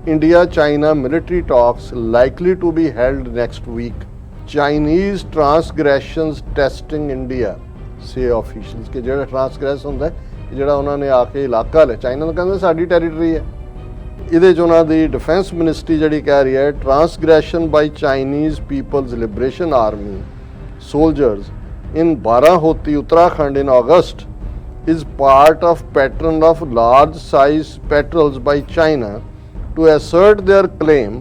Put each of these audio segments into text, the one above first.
India-China military talks likely to be held next week. Chinese transgressions testing India, say officials कि ਜਿਹੜਾ transgress ਹੁੰਦਾ ਹੈ ਜਿਹੜਾ ਉਹਨਾਂ ਨੇ ਆ ਕੇ ਇਲਾਕਾ ਲੈ ਚਾਈਨਾ ਨੂੰ ਕਹਿੰਦੇ ਸਾਡੀ ਟੈਰੀਟਰੀ ਹੈ। ਇਹਦੇ 'ਚ ਉਹਨਾਂ ਦੀ ਡਿਫੈਂਸ ਮਿਨਿਸਟਰੀ ਜਿਹੜੀ ਕਹਿ ਰਹੀ ਹੈ transgression by Chinese People's Liberation Army soldiers in Barahoti, Uttarakhand in August is part of pattern of large size patrols by China to assert their claim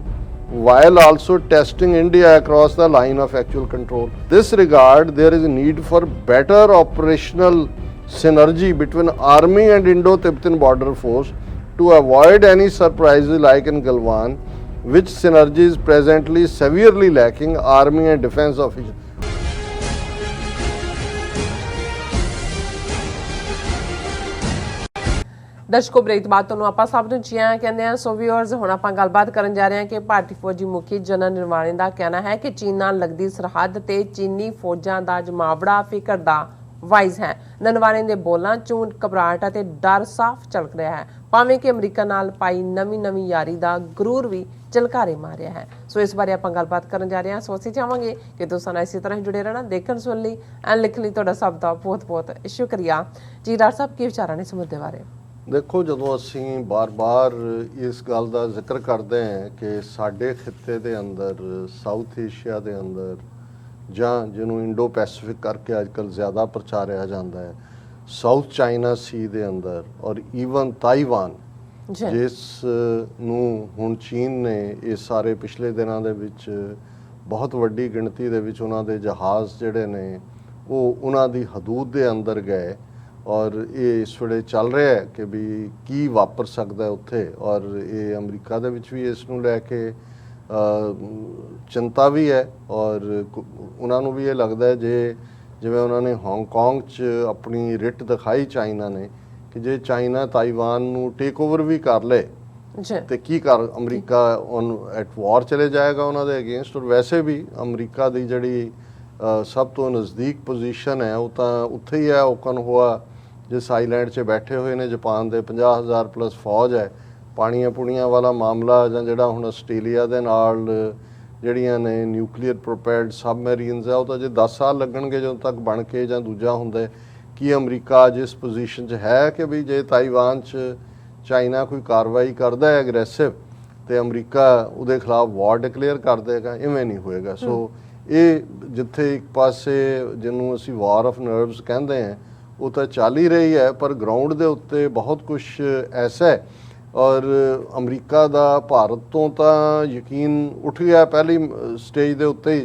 while also testing India across the line of actual control. This regard, there is a need for better operational synergy between Army and Indo-Tibetan Border Force to avoid any surprises like in Galwan, which synergy is presently severely lacking. Army and defense officials. ਦਰਸ਼ਕੋ break ਬਾਅਦ ਤੁਹਾਨੂੰ ਆਪਾਂ ਸਭ ਨੂੰ ਜੀਆਂ ਕਹਿੰਦੇ ਆ। ਸੋ viewers ਹੁਣ ਆਪਾਂ ਗੱਲਬਾਤ ਕਰਨ ਜਾ ਰਹੇ ਹਾਂ ਕਿ ਭਾਰਤੀ ਫੌਜੀ ਮੁਖੀ ਜਨਰਲ ਨਰਵਾਣੇ ਦਾ ਕਹਿਣਾ ਹੈ ਕਿ ਚੀਨ ਨਾਲ ਲੱਗਦੀ ਸਰਹੱਦ ਤੇ ਚੀਨੀ ਫੌਜਾਂ ਦਾ ਜਮਾਵੜਾ ਫਿਕਰ ਦਾ ਵਾਈਜ਼ ਹੈ। ਨਰਵਾਣੇ ਦੇ ਬੋਲਾਂ ਚੋਂ ਘਬਰਾਹਟ ਅਤੇ ਡਰ ਸਾਫ਼ ਝਲਕ ਰਿਹਾ ਹੈ, ਭਾਵੇਂ ਕਿ ਅਮਰੀਕਾ ਨਾਲ ਪਾਈ ਨਵੀਂ ਯਾਰੀ ਦਾ ਗਰੂਰ ਵੀ ਝਲਕਾਰੇ ਮਾਰ ਰਿਹਾ ਹੈ। ਸੋ ਇਸ ਬਾਰੇ ਆਪਾਂ ਗੱਲਬਾਤ ਕਰਨ ਜਾ ਰਹੇ ਹਾਂ। ਸੋ ਅਸੀਂ ਚਾਹਾਂਗੇ ਕਿ ਤੁਸੀਂ ਨਾਲ ਇਸੇ ਤਰ੍ਹਾਂ ਹੀ ਜੁੜੇ ਰਹਿਣਾ, ਦੇਖਣ ਸੁਣ ਲਈ ਐਂਡ ਲਿਖਣ ਲਈ ਤੁਹਾਡਾ ਸਭ ਦਾ ਬਹੁਤ ਸ਼ੁਕਰੀਆ ਜੀ। ਡਾਕਟਰ ਸਾਹਿਬ ਕੀ ਵਿਚਾਰਾਂ ਨੇ ਇਸ ਮੁੱਦੇ ਬਾਰੇ? ਦੇਖੋ, ਜਦੋਂ ਅਸੀਂ ਬਾਰ-ਬਾਰ ਇਸ ਗੱਲ ਦਾ ਜ਼ਿਕਰ ਕਰਦੇ ਹਾਂ ਕਿ ਸਾਡੇ ਖਿੱਤੇ ਦੇ ਅੰਦਰ, ਸਾਊਥ ਏਸ਼ੀਆ ਦੇ ਅੰਦਰ, ਜਾਂ ਜਿਹਨੂੰ ਇੰਡੋ ਪੈਸੀਫਿਕ ਕਰਕੇ ਅੱਜਕੱਲ੍ਹ ਜ਼ਿਆਦਾ ਪ੍ਰਚਾਰਿਆ ਜਾਂਦਾ ਹੈ, ਸਾਊਥ ਚਾਈਨਾ ਸੀ ਦੇ ਅੰਦਰ ਔਰ ਈਵਨ ਤਾਈਵਾਨ, ਜਿਸ ਨੂੰ ਹੁਣ ਚੀਨ ਨੇ ਇਹ ਸਾਰੇ ਪਿਛਲੇ ਦਿਨਾਂ ਦੇ ਵਿੱਚ ਬਹੁਤ ਵੱਡੀ ਗਿਣਤੀ ਦੇ ਵਿੱਚ ਉਹਨਾਂ ਦੇ ਜਹਾਜ਼ ਜਿਹੜੇ ਨੇ ਉਹ ਉਹਨਾਂ ਦੀ ਹਦੂਦ ਦੇ ਅੰਦਰ ਗਏ ਔਰ ਇਹ ਇਸ ਵੇਲੇ ਚੱਲ ਰਿਹਾ ਹੈ ਕਿ ਵੀ ਕੀ ਵਾਪਰ ਸਕਦਾ ਉੱਥੇ। ਔਰ ਇਹ ਅਮਰੀਕਾ ਦੇ ਵਿੱਚ ਵੀ ਇਸ ਨੂੰ ਲੈ ਕੇ ਚਿੰਤਾ ਵੀ ਹੈ ਔਰ ਉਹਨਾਂ ਨੂੰ ਵੀ ਇਹ ਲੱਗਦਾ ਹੈ ਜਿਵੇਂ ਉਹਨਾਂ ਨੇ ਹਾਂਗਕਾਂਗ 'ਚ ਆਪਣੀ ਰਿਟ ਦਿਖਾਈ ਚਾਈਨਾ ਨੇ ਕਿ ਜੇ ਚਾਈਨਾ ਤਾਈਵਾਨ ਨੂੰ ਟੇਕ ਓਵਰ ਵੀ ਕਰ ਲੇ ਤੇ ਕੀ ਕਰ ਅਮਰੀਕਾ ਐਟ ਵਾਰ ਚਲੇ ਜਾਏਗਾ ਉਹਨਾਂ ਦੇ ਅਗੇਂਸਟ। ਔਰ ਵੈਸੇ ਵੀ ਅਮਰੀਕਾ ਦੀ ਜਿਹੜੀ ਸਭ ਤੋਂ ਨਜ਼ਦੀਕ ਪੋਜੀਸ਼ਨ ਹੈ ਉਹ ਤਾਂ ਉੱਥੇ ਹੀ ਹੈ, ਓਕਨਹੋਆ ਜਿਸ ਆਈਲੈਂਡ 'ਚ ਬੈਠੇ ਹੋਏ ਨੇ ਜਾਪਾਨ ਦੇ 50,000 ਪਲੱਸ ਫੌਜ ਹੈ। ਪਾਣੀਆਂ ਪੁਣੀਆਂ ਵਾਲਾ ਮਾਮਲਾ ਜਾਂ ਜਿਹੜਾ ਹੁਣ ਆਸਟ੍ਰੇਲੀਆ ਦੇ ਨਾਲ ਜਿਹੜੀਆਂ ਨੇ ਨਿਊਕਲੀਅਰ ਪ੍ਰੋਪੈਲਡ ਸਬਮੈਰੀਨਸ ਹੈ ਉਹ ਤਾਂ ਜੇ 10 ਸਾਲ ਲੱਗਣਗੇ ਜਦੋਂ ਤੱਕ ਬਣ ਕੇ ਜਾਂ ਦੂਜਾ ਹੁੰਦਾ। ਕੀ ਅਮਰੀਕਾ ਅੱਜ ਇਸ ਪੋਜੀਸ਼ਨ 'ਚ ਹੈ ਕਿ ਵੀ ਜੇ ਤਾਈਵਾਨ 'ਚ ਚਾਈਨਾ ਕੋਈ ਕਾਰਵਾਈ ਕਰਦਾ ਹੈ ਐਗਰੈਸਿਵ ਤੇ ਅਮਰੀਕਾ ਉਹਦੇ ਖਿਲਾਫ ਵਾਰ ਡਿਕਲੇਅਰ ਕਰ ਦੇਗਾ? ਇਵੇਂ ਨਹੀਂ ਹੋਏਗਾ। ਸੋ ਇਹ ਜਿੱਥੇ ਇੱਕ ਪਾਸੇ ਜਿਹਨੂੰ ਅਸੀਂ ਵਾਰ ਆਫ ਨਰਵਸ ਕਹਿੰਦੇ ਹਾਂ ਉਹ ਤਾਂ ਚੱਲ ਹੀ ਰਹੀ ਹੈ, ਪਰ ਗਰਾਊਂਡ ਦੇ ਉੱਤੇ ਬਹੁਤ ਕੁਛ ਐਸਾ ਹੈ। ਔਰ ਅਮਰੀਕਾ ਦਾ ਭਾਰਤ ਤੋਂ ਤਾਂ ਯਕੀਨ ਉੱਠ ਗਿਆ ਪਹਿਲੀ ਸਟੇਜ ਦੇ ਉੱਤੇ ਹੀ,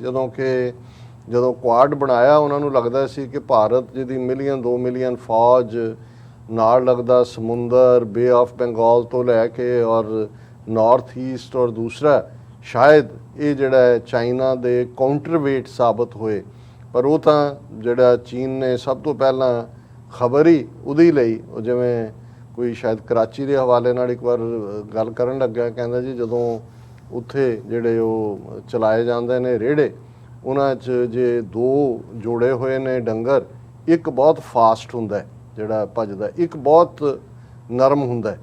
ਜਦੋਂ ਕੁਆਡ ਬਣਾਇਆ ਉਹਨਾਂ ਨੂੰ ਲੱਗਦਾ ਸੀ ਕਿ ਭਾਰਤ ਜਿਹਦੀ 1-2 ਮਿਲੀਅਨ ਫੌਜ ਨਾਲ ਲੱਗਦਾ ਸਮੁੰਦਰ, ਬੇ ਆਫ ਬੰਗਾਲ ਤੋਂ ਲੈ ਕੇ ਔਰ ਨਾਰਥ ਈਸਟ ਔਰ ਦੂਸਰਾ ਸ਼ਾਇਦ ਇਹ ਜਿਹੜਾ ਹੈ ਚਾਈਨਾ ਦੇ ਕਾਊਂਟਰਵੇਟ ਸਾਬਤ ਹੋਏ। ਪਰ ਉਹ ਤਾਂ ਜਿਹੜਾ ਚੀਨ ਨੇ ਸਭ ਤੋਂ ਪਹਿਲਾਂ ਖਬਰ ਹੀ ਉਹਦੀ ਲਈ, ਉਹ ਜਿਵੇਂ ਕੋਈ ਸ਼ਾਇਦ ਕਰਾਚੀ ਦੇ ਹਵਾਲੇ ਨਾਲ ਇੱਕ ਵਾਰ ਗੱਲ ਕਰਨ ਲੱਗਿਆ, ਕਹਿੰਦਾ ਜੀ ਜਦੋਂ ਉੱਥੇ ਜਿਹੜੇ ਉਹ ਚਲਾਏ ਜਾਂਦੇ ਨੇ ਰੇੜੇ ਉਹਨਾਂ 'ਚ ਜੇ 2 ਜੋੜੇ ਹੋਏ ਨੇ ਡੰਗਰ, ਇੱਕ ਬਹੁਤ ਫਾਸਟ ਹੁੰਦਾ ਜਿਹੜਾ ਭੱਜਦਾ, ਇੱਕ ਬਹੁਤ ਨਰਮ ਹੁੰਦਾ,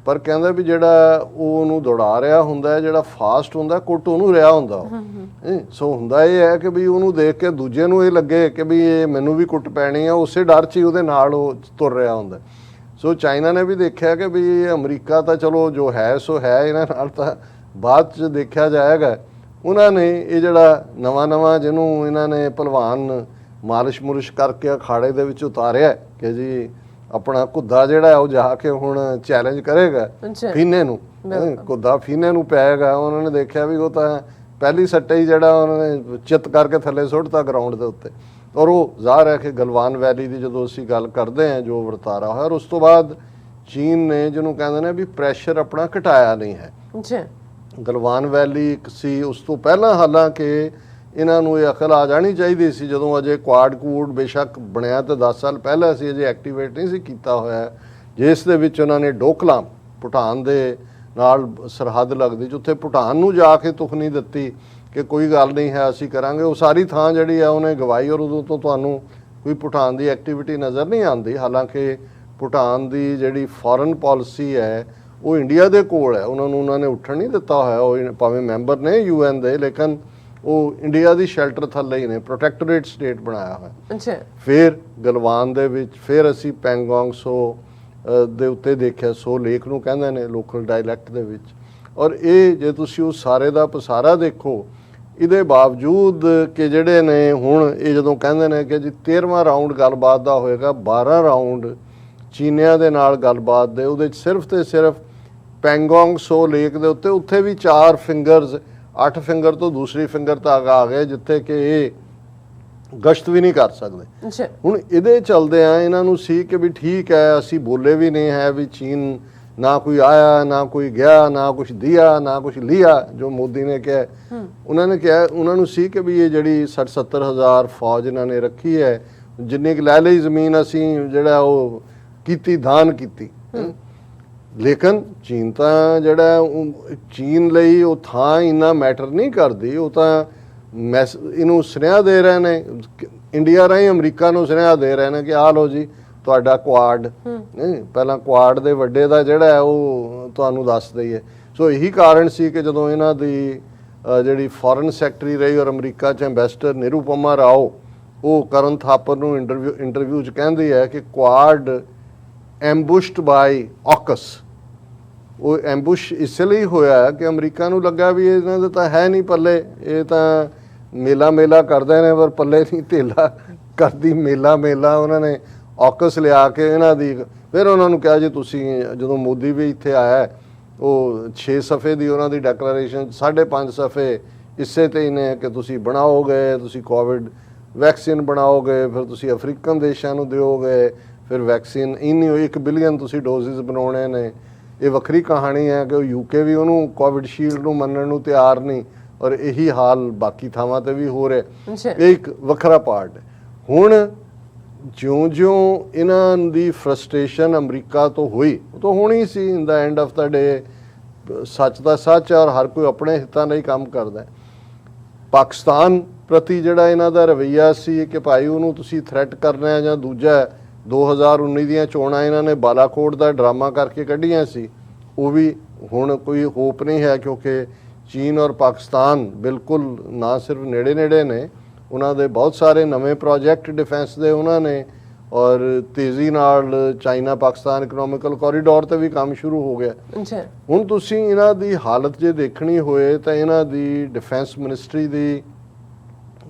ਪਰ ਕਹਿੰਦਾ ਵੀ ਜਿਹੜਾ ਉਹ ਉਹਨੂੰ ਦੌੜਾ ਰਿਹਾ ਹੁੰਦਾ ਜਿਹੜਾ ਫਾਸਟ ਹੁੰਦਾ ਕੁੱਟ ਉਹਨੂੰ ਰਿਹਾ ਹੁੰਦਾ। ਸੋ ਹੁੰਦਾ ਇਹ ਹੈ ਕਿ ਵੀ ਉਹਨੂੰ ਦੇਖ ਕੇ ਦੂਜੇ ਨੂੰ ਇਹ ਲੱਗੇ ਕਿ ਵੀ ਇਹ ਮੈਨੂੰ ਵੀ ਕੁੱਟ ਪੈਣੀ ਆ, ਉਸੇ ਡਰ 'ਚ ਹੀ ਉਹਦੇ ਨਾਲ ਉਹ ਤੁਰ ਰਿਹਾ ਹੁੰਦਾ। ਸੋ ਚਾਈਨਾ ਨੇ ਵੀ ਦੇਖਿਆ ਕਿ ਵੀ ਇਹ ਅਮਰੀਕਾ ਤਾਂ ਚਲੋ ਜੋ ਹੈ ਸੋ ਹੈ, ਇਹਨਾਂ ਨਾਲ ਤਾਂ ਬਾਅਦ 'ਚ ਦੇਖਿਆ ਜਾਏਗਾ। ਉਹਨਾਂ ਨੇ ਇਹ ਜਿਹੜਾ ਨਵਾਂ ਜਿਹਨੂੰ ਇਹਨਾਂ ਨੇ ਭਲਵਾਨ ਮਾਲਿਸ਼ ਮੁਲਿਸ਼ ਕਰਕੇ ਅਖਾੜੇ ਦੇ ਵਿੱਚ ਉਤਾਰਿਆ ਕਿ ਜੀ ਆਪਣਾ ਘੁੱਦਾ ਜਿਹੜਾ ਉਹ ਜਾ ਕੇ ਹੁਣ ਚੈਲੰਜ ਕਰੇਗਾ ਫੀਨੇ ਨੂੰ, ਘੁੱਦਾ ਫੀਨੇ ਨੂੰ ਪਏਗਾ। ਉਹਨਾਂ ਨੇ ਦੇਖਿਆ ਵੀ ਉਹ ਤਾਂ ਪਹਿਲੀ ਸੱਟੇ ਹੀ ਜਿਹੜਾ ਉਹਨਾਂ ਨੇ ਚਿੱਤ ਕਰਕੇ ਥੱਲੇ ਸੁੱਟਤਾ ਗਰਾਊਂਡ ਦੇ ਉੱਤੇ। ਔਰ ਉਹ ਜ਼ਾਹਰ ਹੈ ਕਿ ਗਲਵਾਨ ਵੈਲੀ ਦੀ ਜਦੋਂ ਅਸੀਂ ਗੱਲ ਕਰਦੇ ਹਾਂ ਜੋ ਵਰਤਾਰਾ ਹੋਇਆ, ਔਰ ਉਸ ਤੋਂ ਬਾਅਦ ਚੀਨ ਨੇ ਜਿਹਨੂੰ ਕਹਿੰਦੇ ਨੇ ਵੀ ਪ੍ਰੈਸ਼ਰ ਆਪਣਾ ਘਟਾਇਆ ਨਹੀਂ ਹੈ। ਗਲਵਾਨ ਵੈਲੀ ਇੱਕ ਸੀ, ਉਸ ਤੋਂ ਪਹਿਲਾਂ ਹਾਲਾਂਕਿ ਇਹਨਾਂ ਨੂੰ ਇਹ ਅਕਲ ਆ ਜਾਣੀ ਚਾਹੀਦੀ ਸੀ ਜਦੋਂ ਅਜੇ ਕੁਆਡ ਕੂਡ ਬੇਸ਼ੱਕ ਬਣਿਆ ਤਾਂ 10 ਸਾਲ ਪਹਿਲਾਂ ਸੀ, ਅਜੇ ਐਕਟੀਵੇਟ ਨਹੀਂ ਸੀ ਕੀਤਾ ਹੋਇਆ, ਜਿਸ ਦੇ ਵਿੱਚ ਉਹਨਾਂ ਨੇ ਡੋਕਲਾਮ ਭੂਟਾਨ ਦੇ ਨਾਲ ਸਰਹੱਦ ਲੱਗਦੀ ਜਿੱਥੇ ਭੂਟਾਨ ਨੂੰ ਜਾ ਕੇ ਤੁਖ ਨਹੀਂ ਦਿੱਤੀ ਕਿ ਕੋਈ ਗੱਲ ਨਹੀਂ ਹੈ ਅਸੀਂ ਕਰਾਂਗੇ। ਉਹ ਸਾਰੀ ਥਾਂ ਜਿਹੜੀ ਆ ਉਹਨੇ ਗਵਾਈ ਔਰ ਉਦੋਂ ਤੋਂ ਤੁਹਾਨੂੰ ਕੋਈ ਭੂਟਾਨ ਦੀ ਐਕਟੀਵਿਟੀ ਨਜ਼ਰ ਨਹੀਂ ਆਉਂਦੀ। ਹਾਲਾਂਕਿ ਭੂਟਾਨ ਦੀ ਜਿਹੜੀ ਫੋਰਨ ਪਾਲਿਸੀ ਹੈ ਉਹ ਇੰਡੀਆ ਦੇ ਕੋਲ ਹੈ, ਉਹਨਾਂ ਨੇ ਉੱਠਣ ਨਹੀਂ ਦਿੱਤਾ ਹੋਇਆ। ਉਹ ਭਾਵੇਂ ਮੈਂਬਰ ਨੇ UN ਦੇ, ਲੇਕਿਨ ਉਹ ਇੰਡੀਆ ਦੀ ਸ਼ੈਲਟਰ ਥੱਲੇ ਹੀ ਨੇ, ਪ੍ਰੋਟੈਕਟੋਰੇਟ ਸਟੇਟ ਬਣਾਇਆ ਹੋਇਆ। ਅੱਛਾ। ਫਿਰ ਗਲਵਾਨ ਦੇ ਵਿੱਚ, ਫਿਰ ਅਸੀਂ ਪੈਂਗੋਂਗ ਸੋ ਦੇ ਉੱਤੇ ਦੇਖਿਆ, ਸੋ ਲੇਕ ਨੂੰ ਕਹਿੰਦੇ ਨੇ ਲੋਕਲ ਡਾਇਲੈਕਟ ਦੇ ਵਿੱਚ। ਔਰ ਇਹ ਜੇ ਤੁਸੀਂ ਉਹ ਸਾਰੇ ਦਾ ਪਸਾਰਾ ਦੇਖੋ, ਇਹਦੇ ਬਾਵਜੂਦ ਕਿ ਜਿਹੜੇ ਨੇ ਹੁਣ ਇਹ ਜਦੋਂ ਕਹਿੰਦੇ ਨੇ ਕਿ ਜੀ 13ਵਾਂ ਰਾਊਂਡ ਗੱਲਬਾਤ ਦਾ ਹੋਏਗਾ, 12 ਰਾਊਂਡ ਚੀਨੀਆਂ ਦੇ ਨਾਲ ਗੱਲਬਾਤ ਦੇ, ਉਹਦੇ 'ਚ ਸਿਰਫ ਤੇ ਸਿਰਫ ਪੈਂਗੋਂਗ ਸੋ ਲੇਕ ਦੇ ਉੱਤੇ, ਉੱਥੇ ਵੀ 4 ਫਿੰਗਰਸ, 8 ਫਿੰਗਰ ਤੋਂ ਦੂਸਰੀ ਫਿੰਗਰ ਤੱਕ ਆ ਗਏ, ਜਿੱਥੇ ਕਿ ਇਹ ਗਸ਼ਤ ਵੀ ਨਹੀਂ ਕਰ ਸਕਦੇ। ਹੁਣ ਇਹਦੇ ਚਲਦੇ ਆ ਇਹਨਾਂ ਨੂੰ ਸੀ ਕਿ ਵੀ ਠੀਕ ਹੈ, ਅਸੀਂ ਬੋਲੇ ਵੀ ਨਹੀਂ ਹੈ ਵੀ ਚੀਨ ਨਾ ਕੋਈ ਆਇਆ, ਨਾ ਕੋਈ ਗਿਆ, ਨਾ ਕੁਝ ਦਿਆ, ਨਾ ਕੁਝ ਲਿਆ, ਜੋ ਮੋਦੀ ਨੇ ਕਿਹਾ। ਉਹਨਾਂ ਨੇ ਕਿਹਾ, ਉਹਨਾਂ ਨੂੰ ਸੀ ਕਿ ਵੀ ਇਹ ਜਿਹੜੀ 60-70 ਹਜ਼ਾਰ ਫੌਜ ਇਹਨਾਂ ਨੇ ਰੱਖੀ ਹੈ, ਜਿੰਨੀ ਕੁ ਲੈ ਲਈ ਜ਼ਮੀਨ ਅਸੀਂ ਜਿਹੜਾ ਉਹ ਕੀਤੀ, ਦਾਨ ਕੀਤੀ। ਲੇਕਿਨ ਚੀਨ ਤਾਂ ਜਿਹੜਾ ਚੀਨ ਲਈ ਉਹ ਥਾਂ ਇੰਨਾ ਮੈਟਰ ਨਹੀਂ ਕਰਦੀ। ਉਹ ਤਾਂ ਇਹਨੂੰ ਸੁਨੇਹਾ ਦੇ ਰਹੇ ਨੇ, ਇੰਡੀਆ ਰਾਹੀਂ ਅਮਰੀਕਾ ਨੂੰ ਸੁਨੇਹਾ ਦੇ ਰਹੇ ਨੇ ਕਿ ਆਹ ਲਓ ਜੀ ਤੁਹਾਡਾ ਕੁਆਡ। ਨਹੀਂ, ਪਹਿਲਾਂ ਕੁਆਡ ਦੇ ਵੱਡੇ ਦਾ ਜਿਹੜਾ ਹੈ ਉਹ ਤੁਹਾਨੂੰ ਦੱਸ ਦਈਏ। ਸੋ ਇਹੀ ਕਾਰਨ ਸੀ ਕਿ ਜਦੋਂ ਇਹਨਾਂ ਦੀ ਜਿਹੜੀ ਫੋਰਨ ਸੈਕਟਰੀ ਰਹੀ ਔਰ ਅਮਰੀਕਾ 'ਚ ਐਂਬੈਸਡਰ ਨਿਰੂਪਮਾ ਰਾਓ, ਉਹ ਕਰਨ ਥਾਪਰ ਨੂੰ ਇੰਟਰਵਿਊ 'ਚ ਕਹਿੰਦੀ ਹੈ ਕਿ ਕੁਆਡ ਐਂਬੁਸ਼ਡ ਬਾਈ ਆਕਸ। ਉਹ ਐਂਬੁਸ਼ ਇਸ ਲਈ ਹੋਇਆ ਕਿ ਅਮਰੀਕਾ ਨੂੰ ਲੱਗਾ ਵੀ ਇਹਨਾਂ ਦਾ ਤਾਂ ਹੈ ਨਹੀਂ ਪੱਲੇ, ਇਹ ਤਾਂ ਮੇਲਾ ਕਰਦੇ ਨੇ ਪਰ ਪੱਲੇ ਨਹੀਂ ਧੇਲਾ ਕਰਦੀ ਮੇਲਾ। ਉਹਨਾਂ ਨੇ ਆਕਸ ਲਿਆ ਕੇ ਇਹਨਾਂ ਦੀ, ਫਿਰ ਉਹਨਾਂ ਨੂੰ ਕਿਹਾ ਜੀ ਤੁਸੀਂ, ਜਦੋਂ ਮੋਦੀ ਵੀ ਇੱਥੇ ਆਇਆ, ਉਹ 6 ਸਫ਼ੇ ਦੀ ਉਹਨਾਂ ਦੀ ਡੈਕਲੇਰੇਸ਼ਨ 5.5 ਸਫ਼ੇ ਇਸੇ ਤੇ ਹੀ ਨੇ ਕਿ ਤੁਸੀਂ ਬਣਾਓਗੇ, ਤੁਸੀਂ ਕੋਵਿਡ ਵੈਕਸੀਨ ਬਣਾਓਗੇ, ਫਿਰ ਤੁਸੀਂ ਅਫਰੀਕਨ ਦੇਸ਼ਾਂ ਨੂੰ ਦਿਓਗੇ, ਫਿਰ ਵੈਕਸੀਨ ਇੰਨੀ 1 ਬਿਲੀਅਨ ਤੁਸੀਂ ਡੋਜ਼ਿਸ ਬਣਾਉਣੇ ਨੇ। ਇਹ ਵੱਖਰੀ ਕਹਾਣੀ ਹੈ ਕਿ UK ਵੀ ਉਹਨੂੰ ਕੋਵਿਡ ਸ਼ੀਲਡ ਨੂੰ ਮੰਨਣ ਨੂੰ ਤਿਆਰ ਨਹੀਂ, ਔਰ ਇਹੀ ਹਾਲ ਬਾਕੀ ਥਾਵਾਂ ਤੇ ਵੀ ਹੋ ਰਿਹਾ। ਇਹ ਇੱਕ ਵੱਖਰਾ ਪਾਰਟ ਹੈ। ਹੁਣ ਜਿਉਂ-ਜਿਉਂ ਇਹਨਾਂ ਦੀ ਫਰਸਟ੍ਰੇਸ਼ਨ ਅਮਰੀਕਾ ਤੋਂ ਹੋਈ, ਉਹ ਤਾਂ ਹੋਣੀ ਸੀ। ਇਨ ਦਾ ਐਂਡ ਆਫ ਦਾ ਡੇ ਸੱਚ ਦਾ ਸੱਚ, ਔਰ ਹਰ ਕੋਈ ਆਪਣੇ ਹਿੱਤਾਂ ਲਈ ਕੰਮ ਕਰਦਾ। ਪਾਕਿਸਤਾਨ ਪ੍ਰਤੀ ਜਿਹੜਾ ਇਹਨਾਂ ਦਾ ਰਵੱਈਆ ਸੀ ਕਿ ਭਾਈ ਉਹਨੂੰ ਤੁਸੀਂ ਥ੍ਰੈਟ ਕਰਨਾ ਹੈ, ਜਾਂ ਦੂਜਾ 2019 ਦੀਆਂ ਚੋਣਾਂ ਇਹਨਾਂ ਨੇ ਬਾਲਾਕੋਟ ਦਾ ਡਰਾਮਾ ਕਰਕੇ ਕੱਢੀਆਂ ਸੀ, ਉਹ ਵੀ ਹੁਣ ਕੋਈ ਹੋਪ ਨਹੀਂ ਹੈ, ਕਿਉਂਕਿ ਚੀਨ ਔਰ ਪਾਕਿਸਤਾਨ ਬਿਲਕੁਲ ਨਾ ਸਿਰਫ ਨੇੜੇ ਨੇ, ਉਹਨਾਂ ਦੇ ਬਹੁਤ ਸਾਰੇ ਨਵੇਂ ਪ੍ਰੋਜੈਕਟ ਡਿਫੈਂਸ ਦੇ ਉਹਨਾਂ ਨੇ, ਔਰ ਤੇਜ਼ੀ ਨਾਲ ਚਾਈਨਾ ਪਾਕਿਸਤਾਨ ਇਕਨੋਮਿਕਲ ਕੋਰੀਡੋਰ ਤੇ ਵੀ ਕੰਮ ਸ਼ੁਰੂ ਹੋ ਗਿਆ। ਹੁਣ ਤੁਸੀਂ ਇਹਨਾਂ ਦੀ ਹਾਲਤ ਜੇ ਦੇਖਣੀ ਹੋਏ ਤਾਂ ਇਹਨਾਂ ਦੀ ਡਿਫੈਂਸ ਮਿਨਿਸਟਰੀ ਦੀ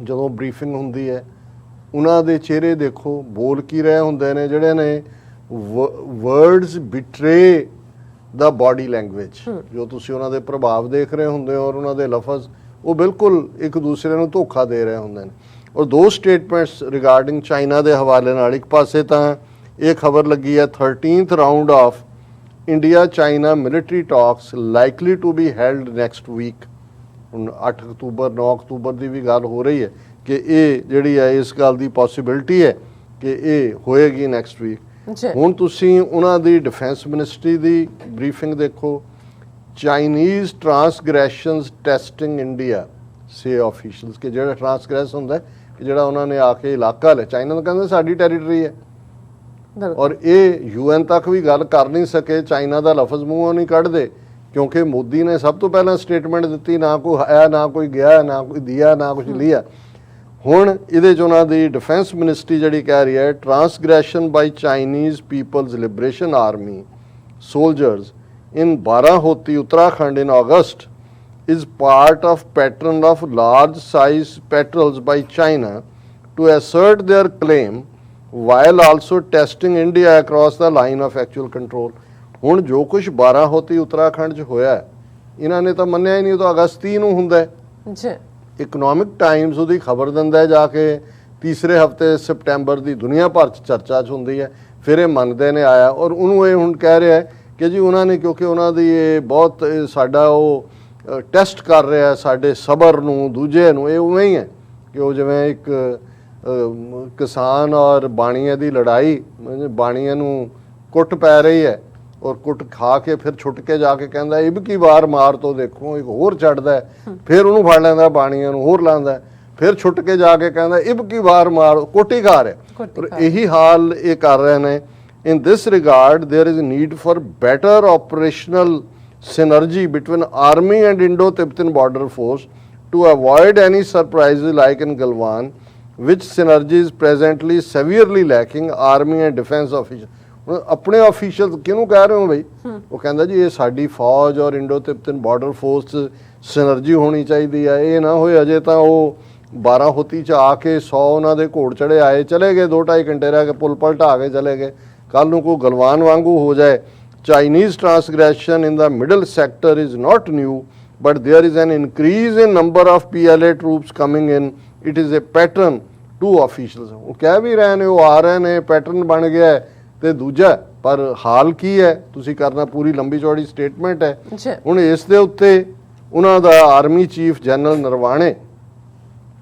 ਜਦੋਂ ਬਰੀਫਿੰਗ ਹੁੰਦੀ ਹੈ, ਉਹਨਾਂ ਦੇ ਚਿਹਰੇ ਦੇਖੋ, ਬੋਲ ਕੀ ਰਹੇ ਹੁੰਦੇ ਨੇ, ਜਿਹੜੇ ਨੇ ਵਰਡਸ ਬਿਟਰੇ ਦਾ ਬਾਡੀ ਲੈਂਗੁਏਜ, ਜੋ ਤੁਸੀਂ ਉਹਨਾਂ ਦੇ ਪ੍ਰਭਾਵ ਦੇਖ ਰਹੇ ਹੁੰਦੇ ਹੋ, ਔਰ ਉਹਨਾਂ ਦੇ ਲਫ਼ਜ਼ ਉਹ ਬਿਲਕੁਲ ਇੱਕ ਦੂਸਰੇ ਨੂੰ ਧੋਖਾ ਦੇ ਰਹੇ ਹੁੰਦੇ ਨੇ। ਔਰ 2 ਸਟੇਟਮੈਂਟਸ ਰਿਗਾਰਡਿੰਗ ਚਾਈਨਾ ਦੇ ਹਵਾਲੇ ਨਾਲ, ਇੱਕ ਪਾਸੇ ਤਾਂ ਇਹ ਖਬਰ ਲੱਗੀ ਹੈ 13th round of India China military talks likely to be held next week. ਹੁਣ 8 ਅਕਤੂਬਰ 9 ਅਕਤੂਬਰ ਦੀ ਵੀ ਗੱਲ ਹੋ ਰਹੀ ਹੈ ਕਿ ਇਹ ਜਿਹੜੀ ਹੈ ਇਸ ਗੱਲ ਦੀ ਪੋਸੀਬਿਲਿਟੀ ਹੈ ਕਿ ਇਹ ਹੋਏਗੀ ਨੈਕਸਟ ਵੀਕ। ਹੁਣ ਤੁਸੀਂ ਉਹਨਾਂ ਦੀ ਡਿਫੈਂਸ ਮਿਨਿਸਟਰੀ ਦੀ ਬਰੀਫਿੰਗ ਦੇਖੋ, ਚਾਈਨੀਜ਼ ਟਰਾਂਸਗ੍ਰੈਸ਼ਨਸ ਟੈਸਟਿੰਗ ਇੰਡੀਆ ਸੇ ਆਫੀਸ਼ੀਅਲਸ, ਕਿ ਜਿਹੜਾ ਟਰਾਂਸਗ੍ਰੈਸ ਹੁੰਦਾ ਕਿ ਜਿਹੜਾ ਉਹਨਾਂ ਨੇ ਆ ਕੇ ਇਲਾਕਾ ਲੈ, ਚਾਈਨਾ ਨੂੰ ਕਹਿੰਦੇ ਸਾਡੀ ਟੈਰੀਟਰੀ ਹੈ, ਔਰ ਇਹ UN ਤੱਕ ਵੀ ਗੱਲ ਕਰ ਨਹੀਂ ਸਕੇ, ਚਾਈਨਾ ਦਾ ਲਫ਼ਜ਼ ਮੂੰਹੋਂ ਨਹੀਂ ਕੱਢਦੇ, ਕਿਉਂਕਿ ਮੋਦੀ ਨੇ ਸਭ ਤੋਂ ਪਹਿਲਾਂ ਸਟੇਟਮੈਂਟ ਦਿੱਤੀ, ਨਾ ਕੋਈ ਆਇਆ, ਨਾ ਕੋਈ ਗਿਆ, ਨਾ ਕੋਈ ਦਿਆ, ਨਾ ਕੁਝ ਲਿਆ। ਹੁਣ ਇਹਦੇ 'ਚ ਉਹਨਾਂ ਦੀ ਡਿਫੈਂਸ ਮਿਨਿਸਟਰੀ ਜਿਹੜੀ ਕਹਿ ਰਹੀ ਹੈ, transgression by Chinese People's Liberation Army soldiers in Barahoti, Uttarakhand in August is part of pattern of large size patrols by China to assert their claim while also testing India across the line of actual control. ਹੁਣ ਜੋ ਕੁਝ ਬਾਰਾਹੋਤੀ ਉੱਤਰਾਖੰਡ 'ਚ ਹੋਇਆ, ਇਹਨਾਂ ਨੇ ਤਾਂ ਮੰਨਿਆ ਹੀ ਨਹੀਂ, ਉਹ ਤਾਂ ਅਗਸਤ 30 ਨੂੰ ਹੁੰਦਾ ਹੈ। ਇਕਨੋਮਿਕ ਟਾਈਮਸ ਉਹਦੀ ਖਬਰ ਦਿੰਦਾ ਹੈ ਜਾ ਕੇ, ਤੀਸਰੇ ਹਫਤੇ ਸਪਟੈਂਬਰ ਦੀ ਦੁਨੀਆ ਭਰ 'ਚ ਚਰਚਾ 'ਚ ਹੁੰਦੀ ਹੈ, ਫਿਰ ਇਹ ਮੰਨਦੇ ਨੇ ਆਇਆ, ਔਰ ਉਹਨੂੰ ਇਹ ਹੁਣ ਕਹਿ ਰਿਹਾ ਹੈ ਕਿ ਜੀ ਉਹਨਾਂ ਨੇ, ਕਿਉਂਕਿ ਉਹਨਾਂ ਦੀ ਇਹ ਬਹੁਤ ਸਾਡਾ ਉਹ ਟੈਸਟ ਕਰ ਰਿਹਾ ਸਾਡੇ ਸਬਰ ਨੂੰ, ਦੂਜੇ ਨੂੰ। ਇਹ ਉਵੇਂ ਹੀ ਹੈ ਕਿ ਉਹ ਜਿਵੇਂ ਇੱਕ ਕਿਸਾਨ ਔਰ ਬਾਣੀਏ ਦੀ ਲੜਾਈ, ਬਾਣੀਏ ਨੂੰ ਕੁੱਟ ਪੈ ਰਹੀ ਹੈ, ਔਰ ਕੁੱਟ ਖਾ ਕੇ ਫਿਰ ਛੁੱਟ ਕੇ ਜਾ ਕੇ ਕਹਿੰਦਾ ਇਬ ਕੀ ਵਾਰ ਮਾਰ ਤੋਂ ਦੇਖੋ, ਇੱਕ ਹੋਰ ਚੜਦਾ, ਫਿਰ ਉਹਨੂੰ ਫੜ ਲੈਂਦਾ ਬਾਣੀਏ ਨੂੰ, ਹੋਰ ਲਾਂਦਾ, ਫਿਰ ਛੁੱਟ ਕੇ ਜਾ ਕੇ ਕਹਿੰਦਾ ਇਬ ਕੀ ਵਾਰ ਮਾਰ, ਕੋਟੀ ਖਾ ਰਿਹਾ। ਔਰ ਇਹੀ ਹਾਲ ਇਹ ਕਰ ਰਹੇ ਨੇ। In this regard, there is a need for better operational synergy between Army and Indo-Tibetan Border Force to avoid any surprises like in Galwan, which synergy is presently severely lacking. Army and defense officials, ਹੁਣ ਆਪਣੇ official ਕਿਹਨੂੰ ਕਹਿ ਰਹੇ ਹੋ ਬਈ? ਉਹ ਕਹਿੰਦਾ ਜੀ ਇਹ ਸਾਡੀ ਫੌਜ ਔਰ ਇੰਡੋ ਤਿਬਤਨ ਬਾਰਡਰ ਫੋਰਸ ਸਿਨਰਜੀ ਹੋਣੀ ਚਾਹੀਦੀ ਹੈ। ਇਹ ਨਾ ਹੋਏ ਅਜੇ ਤਾਂ ਉਹ 12 ਹੋਤੀ ਚ ਆ ਕੇ 100 ਉਹਨਾਂ ਦੇ ਘੋੜ ਚੜੇ ਆਏ, ਚਲੇ ਗਏ, 2-2.5 ਘੰਟੇ ਰਹਿ ਕੇ ਪੁਲ ਪਲਟਾ ਕੇ ਚਲੇ ਗਏ, ਕੱਲ ਨੂੰ ਕੋਈ ਗਲਵਾਨ ਵਾਂਗੂ ਹੋ ਜਾਏ। Chinese transgression in the middle sector is not new, but there is an increase in number of PLA troops coming in. It is a pattern to officials. ਉਹ ਕਹਿ ਵੀ ਰਹੇ ਨੇ, ਉਹ ਆ ਰਹੇ ਨੇ, ਪੈਟਰਨ ਬਣ ਗਿਆ ਹੈ। ਤੇ ਦੂਜਾ ਪਰ ਹਾਲ ਕੀ ਹੈ ਤੁਸੀਂ ਕਰਨਾ, ਪੂਰੀ ਲੰਬੀ ਚੌੜੀ ਸਟੇਟਮੈਂਟ ਹੈ। ਹੁਣ ਇਸ ਦੇ ਉੱਤੇ ਉਹਨਾਂ ਦਾ ਆਰਮੀ ਚੀਫ ਜਨਰਲ ਨਰਵਾਣੇ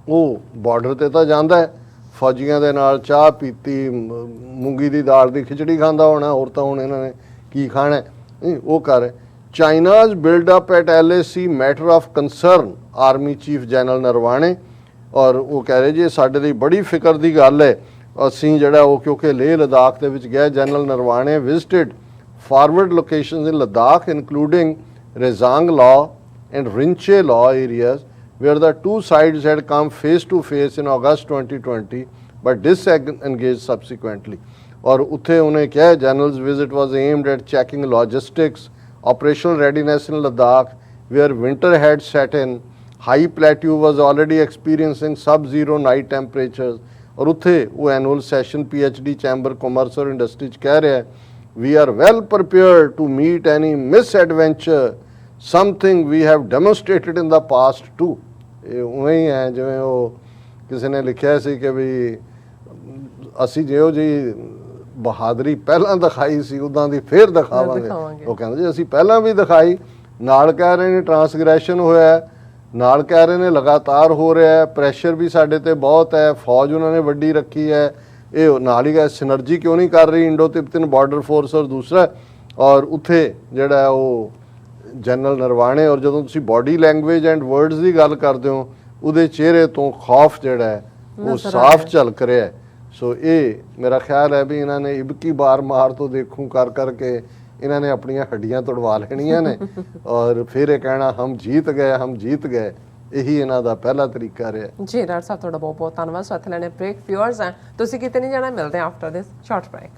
ਉਹ ਬਾਰਡਰ ਤੇ ਤਾਂ ਜਾਂਦਾ ਹੈ, ਫੌਜੀਆਂ ਦੇ ਨਾਲ ਚਾਹ ਪੀਤੀ, ਮੂੰਗੀ ਦੀ ਦਾਲ ਦੀ ਖਿਚੜੀ ਖਾਂਦਾ ਹੋਣਾ, ਹੋਰ ਤਾਂ ਹੁਣ ਇਹਨਾਂ ਨੇ ਕੀ ਖਾਣਾ ਹੈ, ਉਹ ਕਰ। China's build up at LAC matter of concern, army chief general Naravane. ਔਰ ਉਹ ਕਹਿ ਰਹੇ ਜੀ ਸਾਡੇ ਲਈ ਬੜੀ ਫਿਕਰ ਦੀ ਗੱਲ ਹੈ, ਅਸੀਂ ਜਿਹੜਾ ਉਹ ਕਿਉਂਕਿ ਲੇਹ ਲਦਾਖ ਦੇ ਵਿੱਚ ਗਿਆ। General Naravane visited forward locations in Ladakh including Rezang La and Rinche law areas where the two sides had come face to face in August 2020 but disengaged subsequently. और उत्थे उन्हें क्या general's visit was aimed at checking logistics, operational readiness in Ladakh where winter had set in, high plateau was already experiencing sub-zero night temperatures. और उत्थे वो annual session PhD chamber commerce और industry च कह रहे हैं we are well prepared to meet any misadventure, something we have demonstrated in the past too. ਇਹ ਉਵੇਂ ਹੀ ਹੈ ਜਿਵੇਂ ਉਹ ਕਿਸੇ ਨੇ ਲਿਖਿਆ ਸੀ ਕਿ ਵੀ ਅਸੀਂ ਜਿਹੋ ਜਿਹੀ ਬਹਾਦਰੀ ਪਹਿਲਾਂ ਦਿਖਾਈ ਸੀ ਉਦਾਂ ਦੀ ਫੇਰ ਦਿਖਾਵਾਂਗੇ। ਉਹ ਕਹਿੰਦੇ ਜੀ ਅਸੀਂ ਪਹਿਲਾਂ ਵੀ ਦਿਖਾਈ, ਨਾਲ ਕਹਿ ਰਹੇ ਨੇ ਟਰਾਂਸਗ੍ਰੈਸ਼ਨ ਹੋਇਆ, ਨਾਲ ਕਹਿ ਰਹੇ ਨੇ ਲਗਾਤਾਰ ਹੋ ਰਿਹਾ ਹੈ, ਪ੍ਰੈਸ਼ਰ ਵੀ ਸਾਡੇ ਤੇ ਬਹੁਤ ਹੈ, ਫੌਜ ਉਹਨਾਂ ਨੇ ਵੱਡੀ ਰੱਖੀ ਹੈ, ਇਹ ਨਾਲ ਹੀ ਸਿਨਰਜੀ ਕਿਉਂ ਨਹੀਂ ਕਰ ਰਹੀ ਇੰਡੋ ਤਿਬਤਨ ਬਾਰਡਰ ਫੋਰਸ। ਔਰ ਦੂਸਰਾ ਔਰ ਉੱਥੇ ਜਿਹੜਾ ਉਹ ਜਨਰਲ ਨਰਵਾਣੇ ਔਰ ਜਦੋਂ ਤੁਸੀਂ ਬਾਡੀ ਲੈਂਗੁਏਜ ਐਂਡ ਵਰਡਸ ਦੀ ਗੱਲ ਕਰਦੇ ਹੋ ਉਹਦੇ ਚਿਹਰੇ ਤੋਂ ਖੌਫ ਜਿਹੜਾ ਹੈ ਉਹ ਸਾਫ਼ ਝਲਕ ਰਿਹਾ ਹੈ। ਸੋ ਇਹ ਮੇਰਾ ਖਿਆਲ ਹੈ ਵੀ ਇਹਨਾਂ ਨੇ ਇਬਕੀ ਬਾਰ ਮਾਰ ਤੋਂ ਦੇਖੂੰ ਕਰ ਕਰਕੇ ਇਹਨਾਂ ਨੇ ਆਪਣੀਆਂ ਹੱਡੀਆਂ ਤੁੜਵਾ ਲੈਣੀਆਂ ਨੇ ਔਰ ਫਿਰ ਇਹ ਕਹਿਣਾ ਹਮ ਜੀਤ ਗਏ। ਇਹੀ ਇਹਨਾਂ ਦਾ ਪਹਿਲਾ ਤਰੀਕਾ ਰਿਹਾ। ਜੀ ਡਾਕਟਰ ਸਾਹਿਬ ਤੁਹਾਡਾ ਬਹੁਤ ਬਹੁਤ ਧੰਨਵਾਦ। ਸਾਥ ਲੈਣੇ ਬ੍ਰੇਕ ਵਿਊਅਰਸ ਹੈ, ਤੁਸੀਂ ਕਿਤੇ ਨਹੀਂ ਜਾਣਾ, ਮਿਲਦੇ ਹਾਂ ਆਫਟਰ ਦਿਸ ਸ਼ਾਰਟ ਬ੍ਰੇਕ।